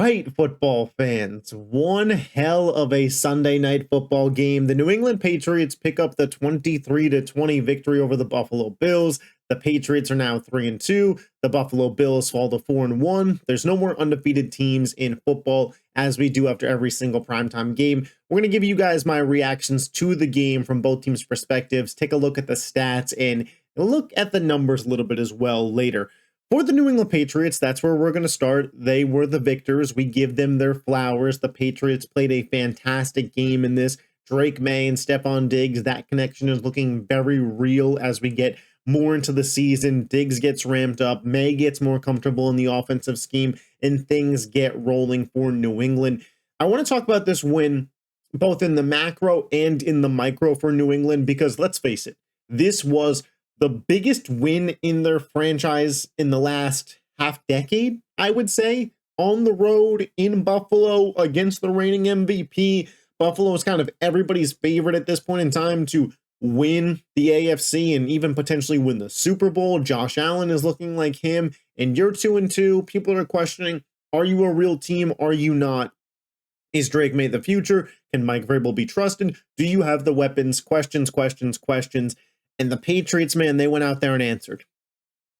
right, football fans. One hell of a Sunday night football game. The New England Patriots pick up the 23-20 victory over the Buffalo Bills. The Patriots are now 3-2. The Buffalo Bills fall to 4-1. There's no more undefeated teams in football, as we do after every single primetime game. We're going to give you guys my reactions to the game from both teams' perspectives, take a look at the stats, and look at the numbers a little bit as well later. For the New England Patriots, that's where we're going to start. They were the victors. We give them their flowers. The Patriots played a fantastic game in this. Drake Maye and Stephon Diggs, that connection is looking very real as we get more into the season. Diggs gets ramped up. Maye gets more comfortable in the offensive scheme, and things get rolling for New England. I want to talk about this win both in the macro and in the micro for New England because let's face it, this was the biggest win in their franchise in the last half decade, I would say, on the road in Buffalo against the reigning MVP. Buffalo is kind of everybody's favorite at this point in time to win the AFC and even potentially win the Super Bowl. Josh Allen is looking like him, and you're 2-2. People are questioning, are you a real team? Are you not? Is Drake Maye the future? Can Mike Vrabel be trusted? Do you have the weapons? Questions. And the Patriots, man, they went out there and answered.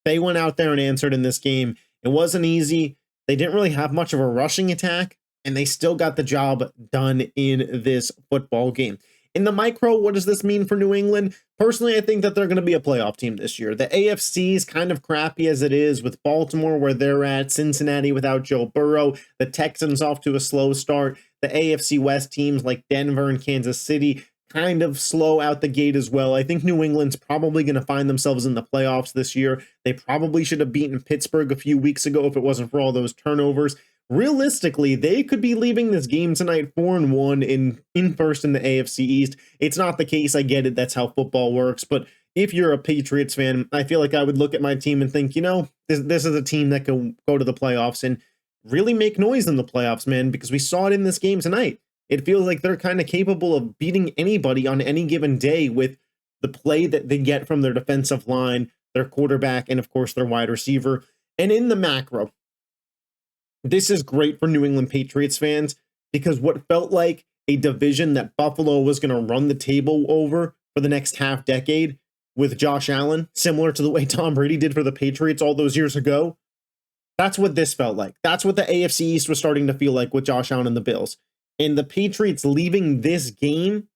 They went out there and answered in this game. It wasn't easy. They didn't really have much of a rushing attack, and they still got the job done in this football game. In the micro, what does this mean for New England? Personally, I think that they're going to be a playoff team this year. The AFC is kind of crappy as it is with Baltimore where they're at, Cincinnati without Joe Burrow, the Texans off to a slow start, the AFC West teams like Denver and Kansas City kind of slow out the gate as well. I think New England's probably going to find themselves in the playoffs this year. They probably should have beaten Pittsburgh a few weeks ago if it wasn't for all those turnovers. Realistically, they could be leaving this game tonight 4-1 in first in the AFC East. It's not the case. I get it. That's how football works. But if you're a Patriots fan, I feel like I would look at my team and think, this is a team that can go to the playoffs and really make noise in the playoffs, man, because we saw it in this game tonight. It feels like they're kind of capable of beating anybody on any given day with the play that they get from their defensive line, their quarterback, and of course their wide receiver. And in the macro, this is great for New England Patriots fans because what felt like a division that Buffalo was going to run the table over for the next half decade with Josh Allen, similar to the way Tom Brady did for the Patriots all those years ago. That's what this felt like. That's what the AFC East was starting to feel like with Josh Allen and the Bills. And the Patriots leaving this game,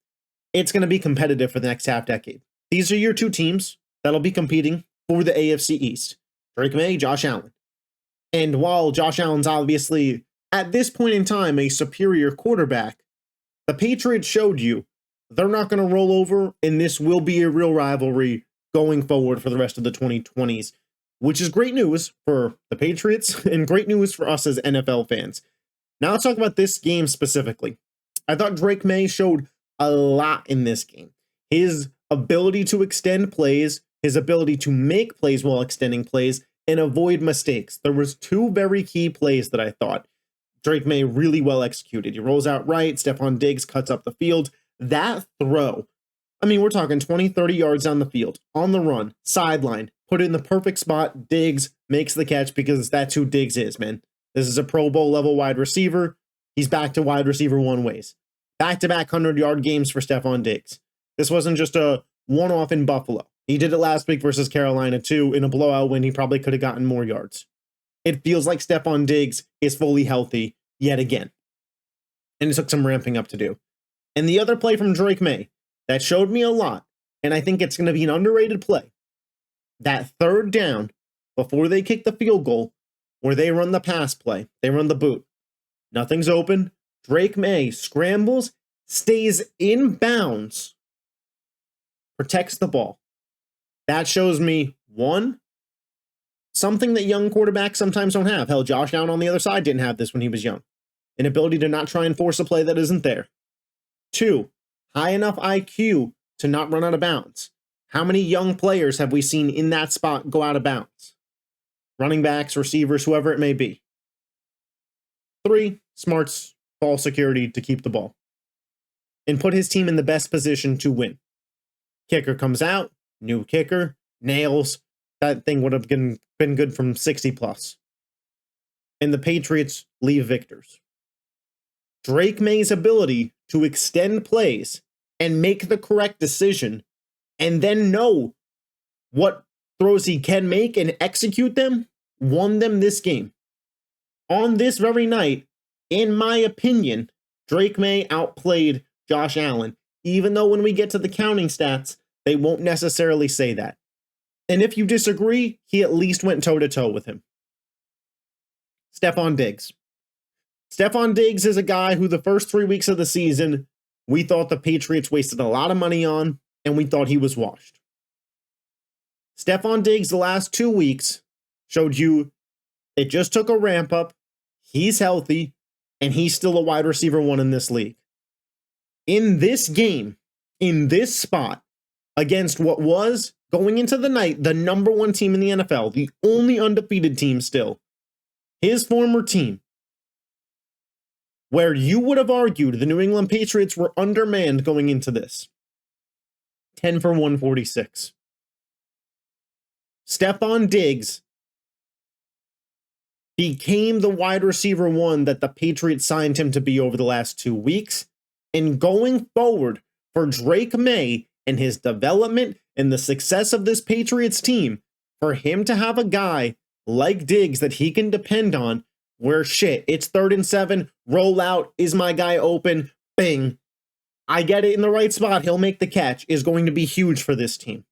it's going to be competitive for the next half decade. These are your two teams that'll be competing for the AFC East. Drake Maye, Josh Allen. And while Josh Allen's obviously, at this point in time, a superior quarterback, the Patriots showed you they're not going to roll over, and this will be a real rivalry going forward for the rest of the 2020s, which is great news for the Patriots and great news for us as NFL fans. Now let's talk about this game specifically. I thought Drake Maye showed a lot in this game. His ability to extend plays, his ability to make plays while extending plays, and avoid mistakes. There was two very key plays that I thought Drake Maye really well executed. He rolls out right, Stephon Diggs cuts up the field. That throw, I mean, we're talking 20, 30 yards down the field, on the run, sideline, put it in the perfect spot. Diggs makes the catch because that's who Diggs is, man. This is a Pro Bowl level wide receiver. He's back to wide receiver one ways. Back-to-back 100-yard games for Stephon Diggs. This wasn't just a one-off in Buffalo. He did it last week versus Carolina too in a blowout when he probably could have gotten more yards. It feels like Stephon Diggs is fully healthy yet again. And it took some ramping up to do. And the other play from Drake Maye that showed me a lot, and I think it's going to be an underrated play, that third down before they kick the field goal, where they run the pass play, they run the boot. Nothing's open. Drake Maye scrambles, stays in bounds, protects the ball. That shows me, one, something that young quarterbacks sometimes don't have. Hell, Josh Allen on the other side didn't have this when he was young. An ability to not try and force a play that isn't there. Two, high enough IQ to not run out of bounds. How many young players have we seen in that spot go out of bounds? Running backs, receivers, whoever it may be. Three, smarts ball security to keep the ball and put his team in the best position to win. Kicker comes out, new kicker, nails. That thing would have been good from 60 plus. and the Patriots leave victors. Drake Maye's ability to extend plays and make the correct decision and then know what throws he can make and execute them won them this game. On this very night, in my opinion, Drake Maye outplayed Josh Allen, even though when we get to the counting stats, they won't necessarily say that. And if you disagree, he at least went toe-to-toe with him. Stefon Diggs. Stefon Diggs is a guy who the first 3 weeks of the season, we thought the Patriots wasted a lot of money on, and we thought he was washed. Stefon Diggs the last 2 weeks showed you it just took a ramp up, he's healthy, and he's still a wide receiver 1 in this league. In this game, in this spot, against what was, going into the night, the number 1 team in the NFL, the only undefeated team still, his former team, where you would have argued the New England Patriots were undermanned going into this. 10 for 146. Stefon Diggs became the wide receiver 1 that the Patriots signed him to be over the last 2 weeks. And going forward for Drake Maye and his development and the success of this Patriots team, for him to have a guy like Diggs that he can depend on, where shit, it's 3rd and 7, roll out, is my guy open, bing, I get it in the right spot, he'll make the catch, is going to be huge for this team.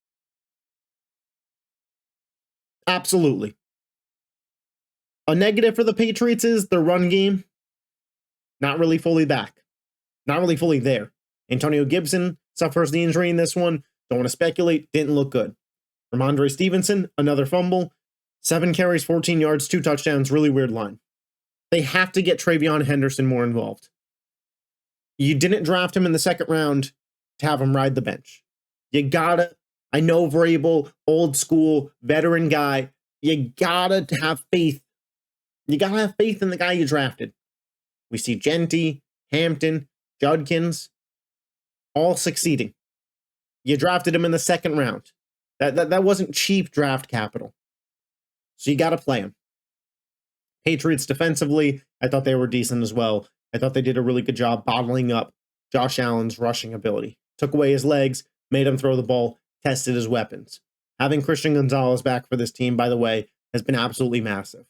Absolutely. A negative for the Patriots is the run game, not really fully back. Not really fully there. Antonio Gibson suffers the injury in this one. Don't want to speculate. Didn't look good. Ramondre Stevenson, another fumble. 7 carries, 14 yards, 2 touchdowns. Really weird line. They have to get Travion Henderson more involved. You didn't draft him in the 2nd round to have him ride the bench. You gotta, I know Vrabel, old school, veteran guy. You gotta have faith. You gotta have faith in the guy you drafted. We see Genty, Hampton, Judkins, all succeeding. You drafted him in the 2nd round. That wasn't cheap draft capital. So you got to play him. Patriots defensively, I thought they were decent as well. I thought they did a really good job bottling up Josh Allen's rushing ability. Took away his legs, made him throw the ball, tested his weapons. Having Christian Gonzalez back for this team, by the way, has been absolutely massive.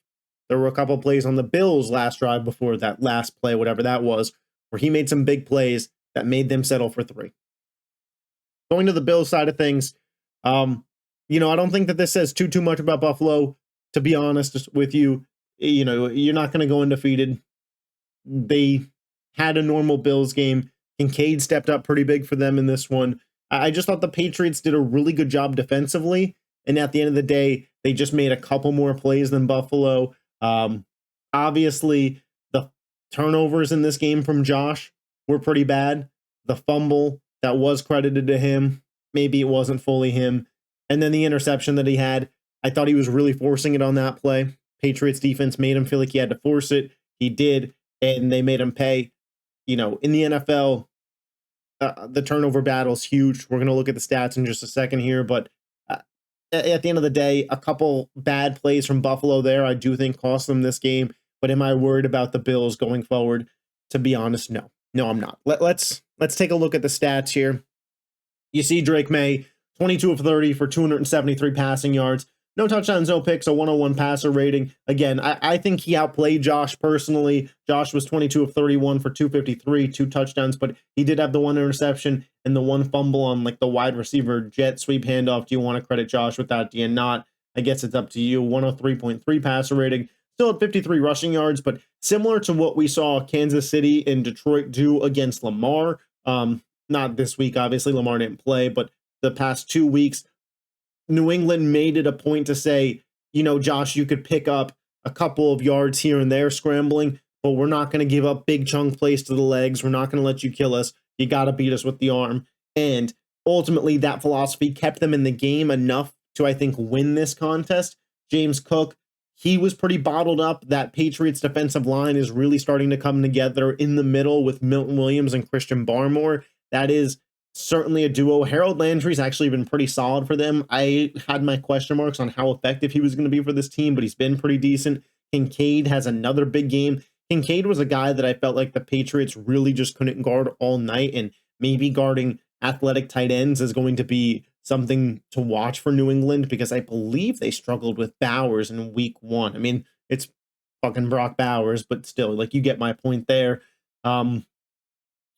There were a couple plays on the Bills' last drive before that last play, whatever that was, where he made some big plays that made them settle for 3. Going to the Bills side of things, I don't think that this says too much about Buffalo, to be honest with you. You're not going to go undefeated. They had a normal Bills game. Kincaid stepped up pretty big for them in this one. I just thought the Patriots did a really good job defensively, and at the end of the day, they just made a couple more plays than Buffalo. Obviously, the turnovers in this game from Josh were pretty bad. The fumble that was credited to him, maybe it wasn't fully him. And then the interception that he had, I thought he was really forcing it on that play. Patriots defense made him feel like he had to force it. He did, and they made him pay. In the NFL, the turnover battle is huge. We're going to look at the stats in just a second here, but at the end of the day, a couple bad plays from Buffalo there, I do think cost them this game. But am I worried about the Bills going forward? To be honest, no. No, I'm not. Let's take a look at the stats here. You see Drake Maye, 22 of 30 for 273 passing yards. No touchdowns, no picks, a 101 passer rating. Again, I think he outplayed Josh personally. Josh was 22 of 31 for 253, 2 touchdowns, but he did have the 1 interception and the 1 fumble on the wide receiver jet sweep handoff. Do you want to credit Josh with that? Do you not? I guess it's up to you. 103.3 passer rating. Still at 53 rushing yards, but similar to what we saw Kansas City and Detroit do against Lamar. Not this week, obviously. Lamar didn't play, but the past 2 weeks, New England made it a point to say, Josh, you could pick up a couple of yards here and there scrambling, but we're not going to give up big chunk plays to the legs. We're not going to let you kill us. You got to beat us with the arm. And ultimately, that philosophy kept them in the game enough to, I think, win this contest. James Cook, he was pretty bottled up. That Patriots defensive line is really starting to come together in the middle with Milton Williams and Christian Barmore. That is certainly a duo. Harold Landry's actually been pretty solid for them. I had my question marks on how effective he was going to be for this team, but he's been pretty decent. Kincaid has another big game. Kincaid was a guy that I felt like the Patriots really just couldn't guard all night, and maybe guarding athletic tight ends is going to be something to watch for New England, because I believe they struggled with Bowers in week 1. I mean, it's fucking Brock Bowers, but still, like, you get my point there.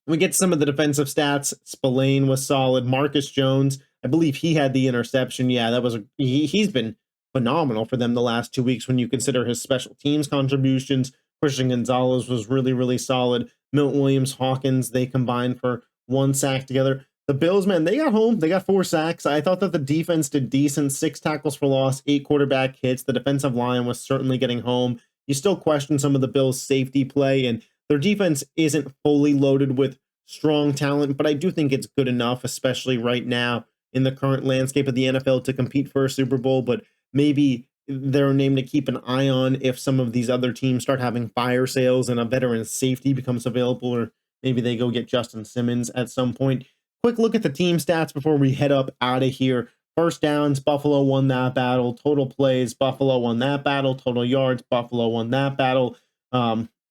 We get some of the defensive stats. Spillane was solid. Marcus Jones, I believe he had the interception. Yeah, that was he's been phenomenal for them the last 2 weeks when you consider his special teams contributions. Christian Gonzalez was really, really solid. Milton Williams, Hawkins, they combined for 1 sack together. The Bills, man, they got home. They got 4 sacks. I thought that the defense did decent. 6 tackles for loss, 8 quarterback hits. The defensive line was certainly getting home. You still question some of the Bills' safety play, and their defense isn't fully loaded with strong talent, but I do think it's good enough, especially right now in the current landscape of the NFL, to compete for a Super Bowl. But maybe they're a name to keep an eye on if some of these other teams start having fire sales and a veteran safety becomes available, or maybe they go get Justin Simmons at some point. Quick look at the team stats before we head up out of here. First downs, Buffalo won that battle. Total plays, Buffalo won that battle. Total yards, Buffalo won that battle.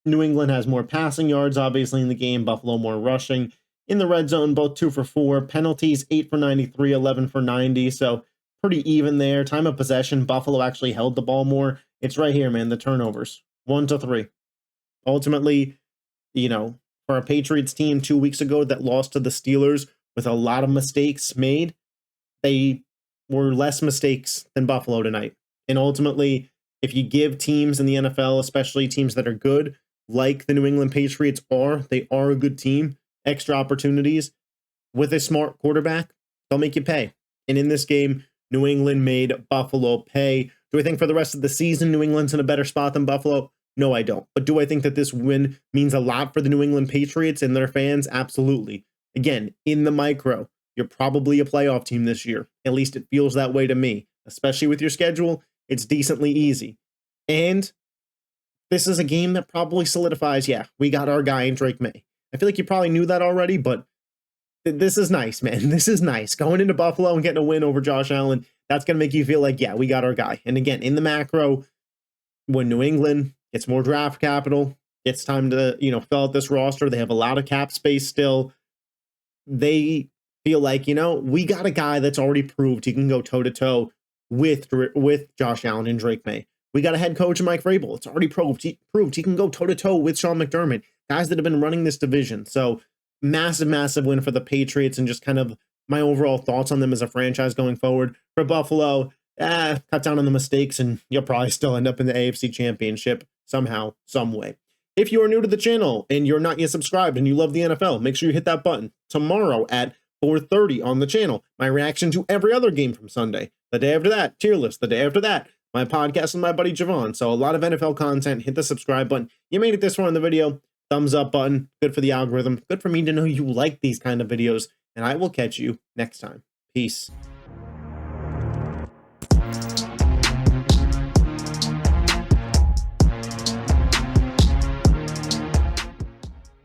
New England has more passing yards, obviously, in the game. Buffalo more rushing. In the red zone, both 2 for 4. Penalties, 8 for 93, 11 for 90. So pretty even there. Time of possession, Buffalo actually held the ball more. It's right here, man, the turnovers. 1 to 3. Ultimately, you know, for a Patriots team 2 weeks ago that lost to the Steelers with a lot of mistakes made, they were less mistakes than Buffalo tonight. And ultimately, if you give teams in the NFL, especially teams that are good, like the New England Patriots they are a good team, extra opportunities with a smart quarterback, they'll make you pay. And in this game, New England made Buffalo pay. Do I think for the rest of the season, New England's in a better spot than Buffalo? No, I don't. But do I think that this win means a lot for the New England Patriots and their fans? Absolutely. Again, in the micro, you're probably a playoff team this year. At least it feels that way to me, especially with your schedule. It's decently easy. And this is a game that probably solidifies, yeah, we got our guy in Drake Maye. I feel like you probably knew that already, but this is nice, man. This is nice. Going into Buffalo and getting a win over Josh Allen, that's going to make you feel like, yeah, we got our guy. And again, in the macro, when New England gets more draft capital, it's time to, fill out this roster. They have a lot of cap space still. They feel like, we got a guy that's already proved he can go toe-to-toe with Josh Allen and Drake Maye. We got a head coach in Mike Vrabel. It's already proved he can go toe-to-toe with Sean McDermott, guys that have been running this division. So massive, massive win for the Patriots, and just kind of my overall thoughts on them as a franchise going forward. For Buffalo, cut down on the mistakes, and you'll probably still end up in the AFC Championship somehow, some way. If you are new to the channel and you're not yet subscribed and you love the NFL, make sure you hit that button. Tomorrow at 4:30 on the channel, my reaction to every other game from Sunday. The day after that, tier list. The day after that, my podcast with my buddy Javon. So a lot of NFL content. Hit the subscribe button. You made it this far in the video. Thumbs up button. Good for the algorithm. Good for me to know you like these kind of videos. And I will catch you next time. Peace.